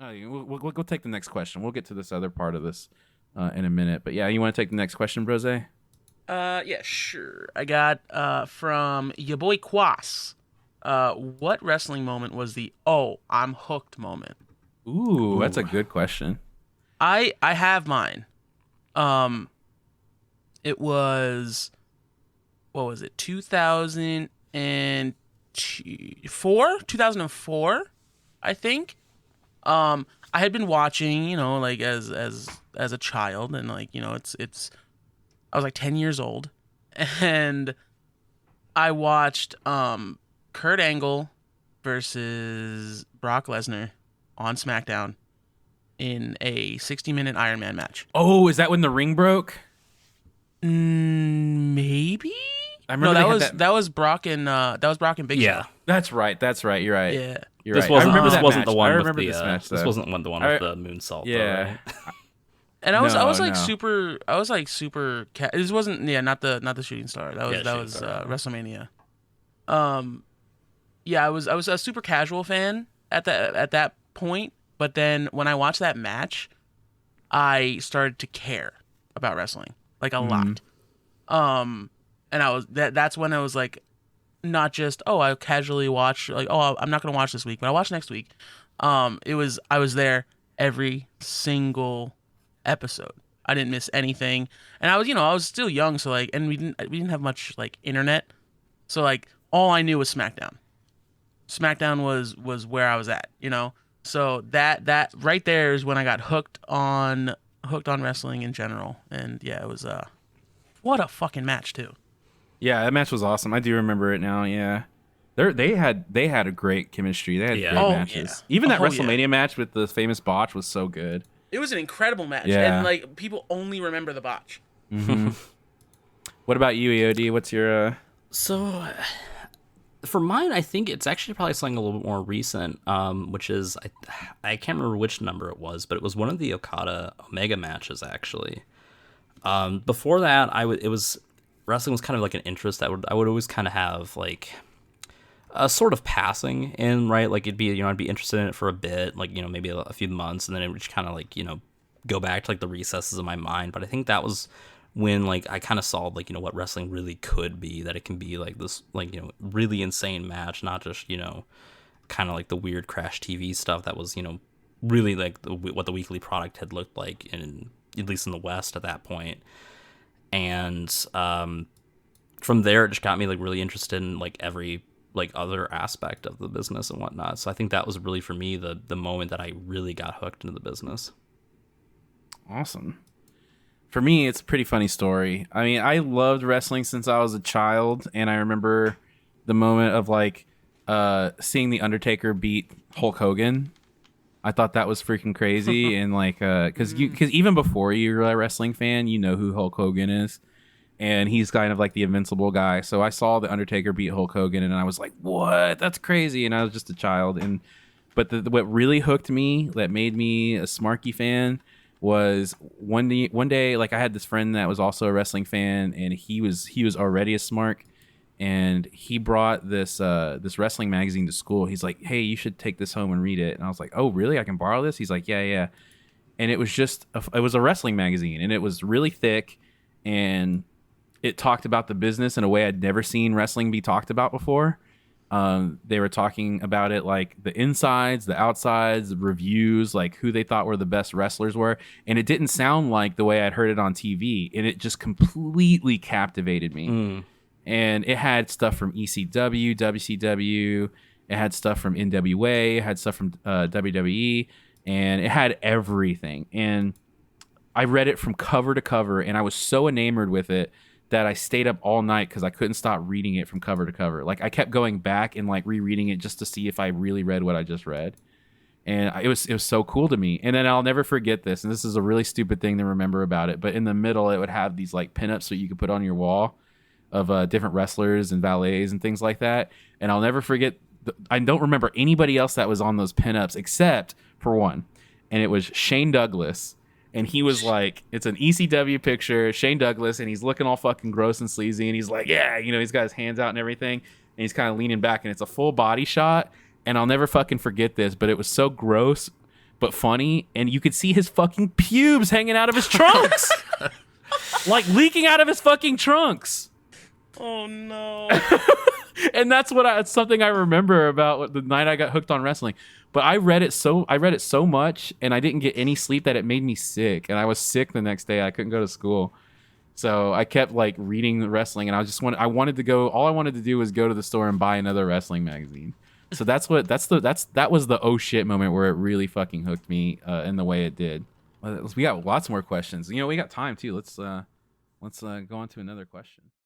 Oh, we'll take the next question. We'll get to this other part of this in a minute. But yeah, you want to take the next question, Brose? Yeah, sure. I got from your boy Quas. What wrestling moment was the "Oh, I'm hooked" moment? Ooh, that's a Ooh. good question. I have mine. Um, it was, what was it? 2004, 2004, I think. I had been watching, like as a child, and like it's I was like 10 years old, and I watched Kurt Angle versus Brock Lesnar on SmackDown in a 60-minute Iron Man match. Oh, is that when the ring broke? Maybe. I No, remember they had that. That was Brock and Big Show. Yeah. That's right. That's right. You're right. Yeah. You're This right. I wasn't remember this that wasn't match. the one I with remember the this match this though. wasn't the one with the moonsault though, Yeah. right? And I was like No. super. I was like super. This wasn't, yeah, not the shooting star. That was Yeah, that Shooting was Star. WrestleMania. Um, yeah, I was a super casual fan at that point. But then when I watched that match, I started to care about wrestling like a Mhm. lot. And that's when I was like, not just, oh, I casually watch, like, oh, I'm not gonna watch this week, but I watch next week. I was there every single episode. I didn't miss anything, and I was still young, so like, and we didn't have much like internet, so like all I knew was SmackDown. SmackDown was where I was at. So that right there is when I got hooked on wrestling in general, and yeah, it was what a fucking match too. Yeah, that match was awesome. I do remember it now. Yeah, they had a great chemistry. They had Yeah. great Oh matches. yeah, Even that oh yeah. WrestleMania match with the famous botch was so good. It was an incredible match, Yeah. and like people only remember the botch. Hmm. What about you, EOD? What's your? So for mine, I think it's actually probably something a little bit more recent, which is I can't remember which number it was, but it was one of the Okada Omega matches actually. Before that, it was wrestling was kind of like an interest that I would always kind of have like a sort of passing in, right? Like it'd be, I'd be interested in it for a bit, like, maybe a few months, and then it would just kind of like, go back to like the recesses of my mind. But I think that was when like I kind of saw like, what wrestling really could be, that it can be like this, like, really insane match, not just, kind of like the weird Crash TV stuff that was, really like what the weekly product had looked like in, at least in the West at that point. And from there, it just got me like really interested in like every like other aspect of the business and whatnot. So I think that was really for me the moment that I really got hooked into the business. Awesome. For me, it's a pretty funny story. I mean, I loved wrestling since I was a child, and I remember the moment of like seeing the Undertaker beat Hulk Hogan. I thought that was freaking crazy, and like because even before you're a wrestling fan, you know who Hulk Hogan is, and he's kind of like the invincible guy. So I saw the Undertaker beat Hulk Hogan, and I was like, "What? That's crazy!" And I was just a child, but what really hooked me, that made me a Smarky fan, was one day like I had this friend that was also a wrestling fan, and he was already a Smark, and he brought this wrestling magazine to school. He's like, "Hey, you should take this home and read it." And I was like, "Oh, really? I can borrow this?" He's like, "Yeah." And it was it was a wrestling magazine, and it was really thick, and it talked about the business in a way I'd never seen wrestling be talked about before. They were talking about it like the insides, the outsides, the reviews, like who they thought were the best wrestlers were. And it didn't sound like the way I'd heard it on TV. And it just completely captivated me. And it had stuff from ECW, WCW. It had stuff from NWA. It had stuff from WWE. And it had everything. And I read it from cover to cover. And I was so enamored with it that I stayed up all night because I couldn't stop reading it from cover to cover. Like I kept going back and like rereading it just to see if I really read what I just read. And it was so cool to me. And then I'll never forget this. And this is a really stupid thing to remember about it. But in the middle, it would have these like pinups that you could put on your wall of different wrestlers and valets and things like that. And I'll never forget. I don't remember anybody else that was on those pinups except for one. And it was Shane Douglas. And he was like, it's an ECW picture, Shane Douglas, and he's looking all fucking gross and sleazy. And he's like, yeah, he's got his hands out and everything. And he's kind of leaning back, and it's a full body shot. And I'll never fucking forget this, but it was so gross. but funny, and you could see his fucking pubes hanging out of his trunks. Like leaking out of his fucking trunks. Oh no. And that's it's something I remember about the night I got hooked on wrestling. But I read it so much, and I didn't get any sleep that it made me sick, and I was sick the next day. I couldn't go to school, so I kept like reading the wrestling, and I wanted to go. All I wanted to do was go to the store and buy another wrestling magazine. So that was the oh shit moment where it really fucking hooked me in the way it did. We got lots more questions. We got time too. Let's go on to another question.